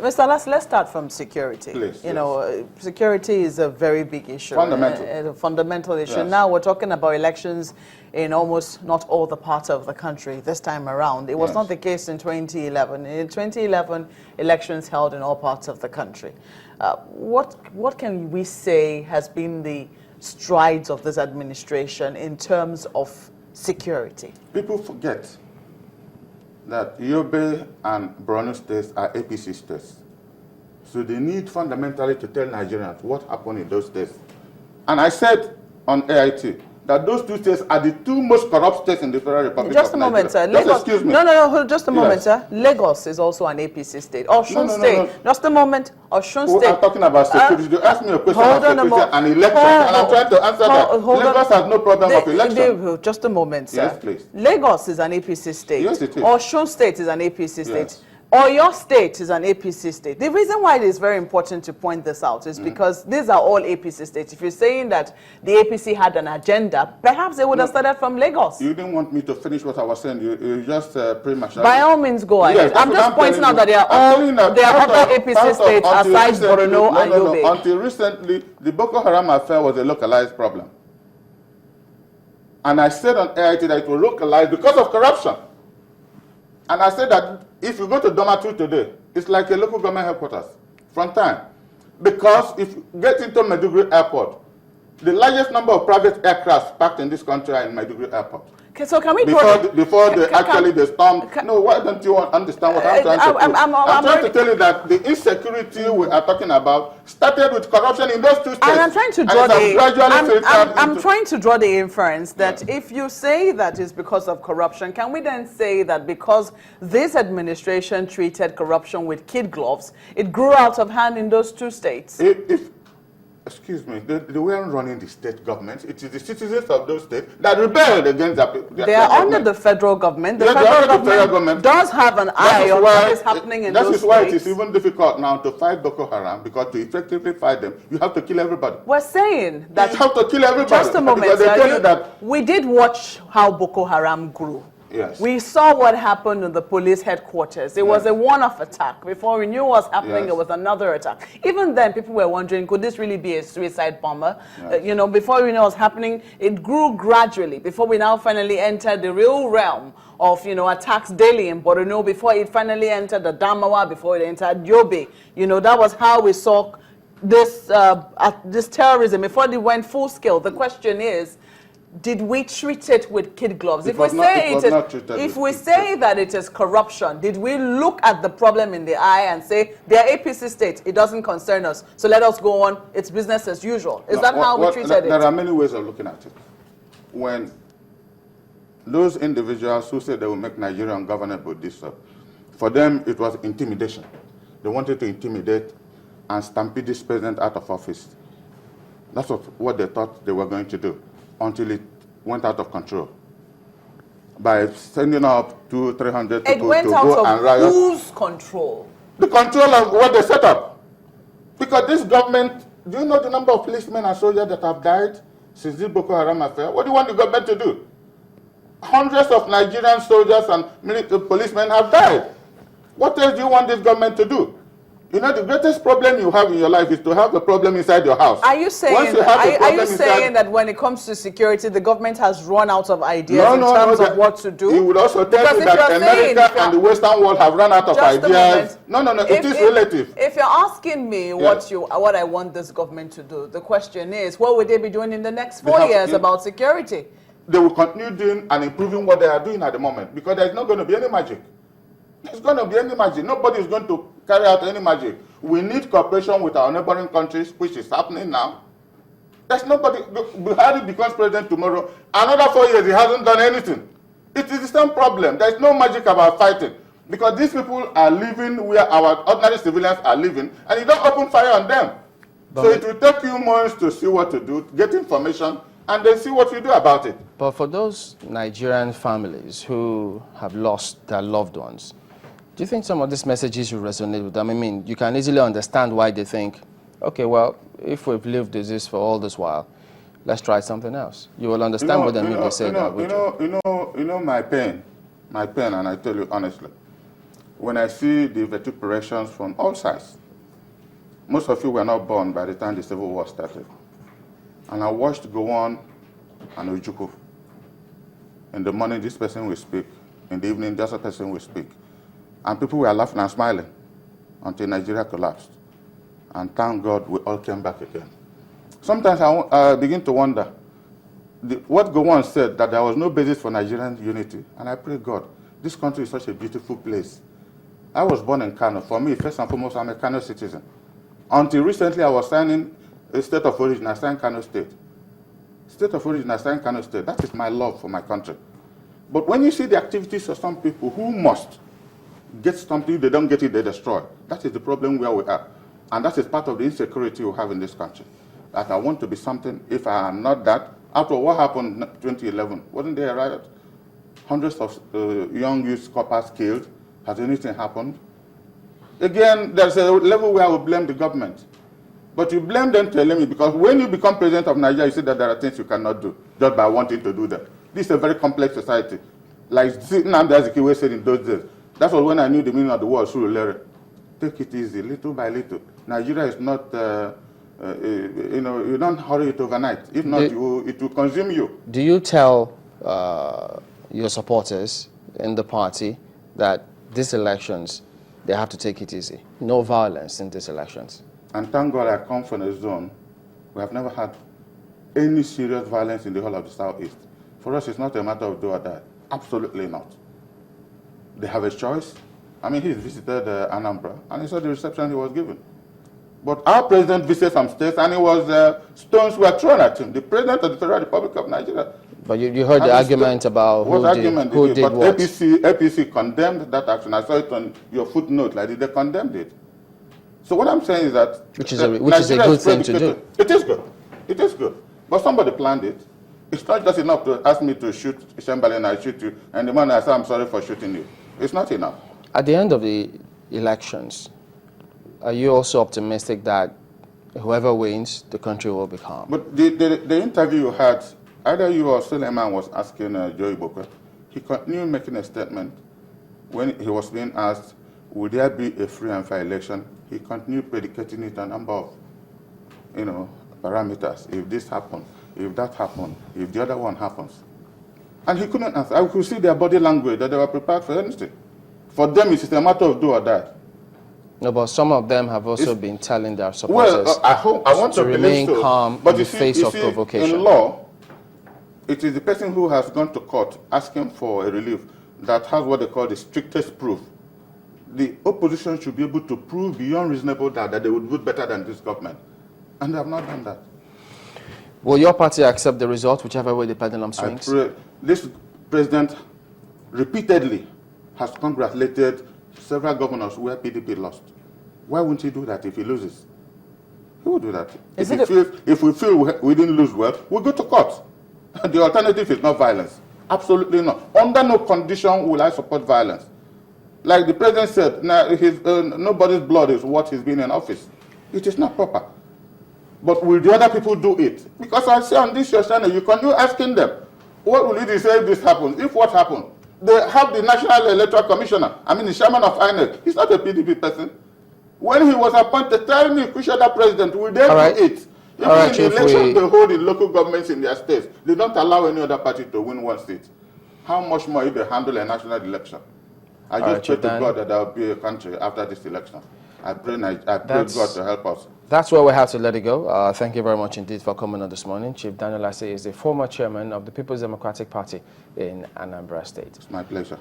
Mr. Ulasi, let's start from security. Please, you know, security is a very big issue. Fundamental. A fundamental issue. Yes. Now we're talking about elections in almost not all the parts of the country this time around. It was Yes. not the case in 2011. In 2011, elections held in all parts of the country. What can we say has been the strides of this administration in terms of security? People forget that Yobe and Borno states are APC states. So they need fundamentally to tell Nigerians what happened in those states. And I said on AIT that those two states are the two most corrupt states in the Federal Republic Just of a moment, sir. Nigeria. Lagos, Excuse me. No, just a moment, Yes. sir. Lagos is also an APC state. Osun No. State. Just a moment. Osun We State. are talking about security. You asked me a question hold about on a security mo- and elections, and I'm trying to answer that. Lagos has no problem of election. Just a moment, sir. Yes, please. Lagos is an APC state. Yes, it is. Osun State is an APC state. Yes. Oyo State is an APC state. The reason why it is very important to point this out is because these are all APC states. If you're saying that the APC had an agenda, perhaps they would have started from Lagos. You didn't want me to finish what I was saying. You just prematurely. By all means, go ahead. Yes, I'm just pointing out that there are other APC states aside Borno and Yobe. Until recently, the Boko Haram affair was a localized problem. And I said on AIT that it was localized because of corruption. And I said that if you go to Damaturu today, it's like a local government headquarters, front time. Because if you get into Maiduguri Airport, the largest number of private aircrafts parked in this country are in Maiduguri Airport. Okay, so can we before they storm? No, why don't you understand what I'm trying to do? I'm trying to tell you that the insecurity we are talking about started with corruption in those two states. And I'm trying to draw the inference that if you say that is because of corruption, can we then say that because this administration treated corruption with kid gloves, it grew out of hand in those two states? Excuse me, they weren't running the state government. It is the citizens of those states that rebelled against their They are under the federal government. The federal government does have an eye on what is happening in those states. That is why it is even difficult now to fight Boko Haram, because to effectively fight them, you have to kill everybody. We're saying that... You have to kill everybody. Just a moment, sir. We did watch how Boko Haram grew. Yes. We saw what happened in the police headquarters. It was a one-off attack. Before we knew what was happening, it was another attack. Even then, people were wondering, could this really be a suicide bomber? You know, before we knew what was happening, it grew gradually. Before we now finally entered the real realm of, you know, attacks daily in Borno, before it finally entered the Damawa, before it entered Yobe. You know, that was how we saw this, this terrorism before it went full scale. The question is, did we treat it with kid gloves? If we say that it is corruption, did we look at the problem in the eye and say, they are APC states, it doesn't concern us, so let us go on, it's business as usual? Is that how we treated it? There are many ways of looking at it. When those individuals who said they will make Nigeria ungovernable, for them it was intimidation. They wanted to intimidate and stampede this president out of office. That's what they thought they were going to do, until it went out of control. By sending up 200-300 people to go and riot. Whose control? The control of what they set up. Because this government, do you know the number of policemen and soldiers that have died since this Boko Haram affair? What do you want the government to do? Hundreds of Nigerian soldiers and policemen have died. What else do you want this government to do? You know, the greatest problem you have in your life is to have a problem inside your house. Are you saying, that when it comes to security, the government has run out of ideas in terms of what to do? He would also tell you that America and the Western world have run out of ideas. No, it is relative. If you're asking me what I want this government to do, the question is, what would they be doing in the next 4 years about security? They will continue doing and improving what they are doing at the moment, because there's not going to be any magic. There's going to be any magic. Nobody is going to carry out any magic. We need cooperation with our neighboring countries, which is happening now. There's nobody. Buhari becomes president tomorrow. Another 4 years, he hasn't done anything. It is the same problem. There's no magic about fighting, because these people are living where our ordinary civilians are living, and you don't open fire on them. So it will take you months to see what to do, get information, and then see what you do about it. But for those Nigerian families who have lost their loved ones, do you think some of these messages will resonate with them? I mean, you can easily understand why they think, okay, well, if we've lived this for all this while, let's try something else. You will understand what they mean. They say that. You know my pain, and I tell you honestly, when I see the vituperations from all sides. Most of you were not born by the time the Civil War started. And I watched Gowon and Ojukwu. In the morning, this person will speak. In the evening, the other person will speak. And people were laughing and smiling until Nigeria collapsed. And thank God we all came back again. Sometimes I begin to wonder, what Gowon said, that there was no basis for Nigerian unity. And I pray God, this country is such a beautiful place. I was born in Kano. For me, first and foremost, I'm a Kano citizen. Until recently, I was signing a state of origin. I signed Kano State. State of origin, I signed Kano State. That is my love for my country. But when you see the activities of some people who must get something, they don't get it, they destroy. That is the problem where we are. And that is part of the insecurity we have in this country. That I want to be something, if I am not that. After what happened in 2011, wasn't there a riot? Hundreds of young youth coppers killed. Has anything happened? Again, there's a level where I will blame the government. But you blame them telling me, because when you become president of Nigeria, you see that there are things you cannot do just by wanting to do them. This is a very complex society. Like Nnamdi Azikiwe said in those days, that was when I knew the meaning of the word Surulere. Take it easy, little by little. Nigeria is not, you don't hurry it overnight. If not, it will consume you. Do you tell your supporters in the party that these elections, they have to take it easy? No violence in these elections. And thank God I come from a zone. We have never had any serious violence in the whole of the Southeast. For us, it's not a matter of do or die. Absolutely not. They have a choice. I mean, he's visited Anambra, and he saw the reception he was given. But our president visited some states, and it was stones were thrown at him. The president of the Federal Republic of Nigeria. But you heard the argument about who did what? APC condemned that action. I saw it on your footnote. Like they condemned it. So what I'm saying is that which is a good thing to do. It is good. It is good. But somebody planned it. It's not just enough to ask me to shoot Chamberlain, I shoot you, and the man I say I'm sorry for shooting you. It's not enough. At the end of the elections, are you also optimistic that whoever wins, the country will be calm? But the interview you had, either you or Suleiman was asking Joey Boko, he continued making a statement when he was being asked, would there be a free and fair election? He continued predicating it a number of, parameters. If this happened, if that happened, if the other one happens. And he couldn't answer. I could see their body language, that they were prepared for anything. For them, it's a matter of do or die. No, but some of them have also been telling their supporters I want to remain calm in the face of provocation. In law, it is the person who has gone to court asking for a relief that has what they call the strictest proof. The opposition should be able to prove beyond reasonable doubt that they would vote better than this government. And they have not done that. Will your party accept the result, whichever way the pendulum swings? This president repeatedly has congratulated several governors where PDP lost. Why wouldn't he do that if he loses? He would do that. If we feel we didn't lose well, we'll go to court. The alternative is not violence. Absolutely not. Under no condition will I support violence. Like the president said, nobody's blood is what he's been in office. It is not proper. But will the other people do it? Because I see on this your channel, you continue asking them, what will you say if this happens? If what happened? They have the National Electoral Commissioner, the chairman of INEC. He's not a PDP person. When he was appointed, tell me, which other president will they do it? Even in the elections they hold in local governments in their states, they don't allow any other party to win one seat. How much more if they handle a national election? I just pray to God that there will be a country after this election. I pray God to help us. That's where we have to let it go. Thank you very much indeed for coming on this morning. Chief Daniel Ulasi is the former chairman of the People's Democratic Party in Anambra State. It's my pleasure.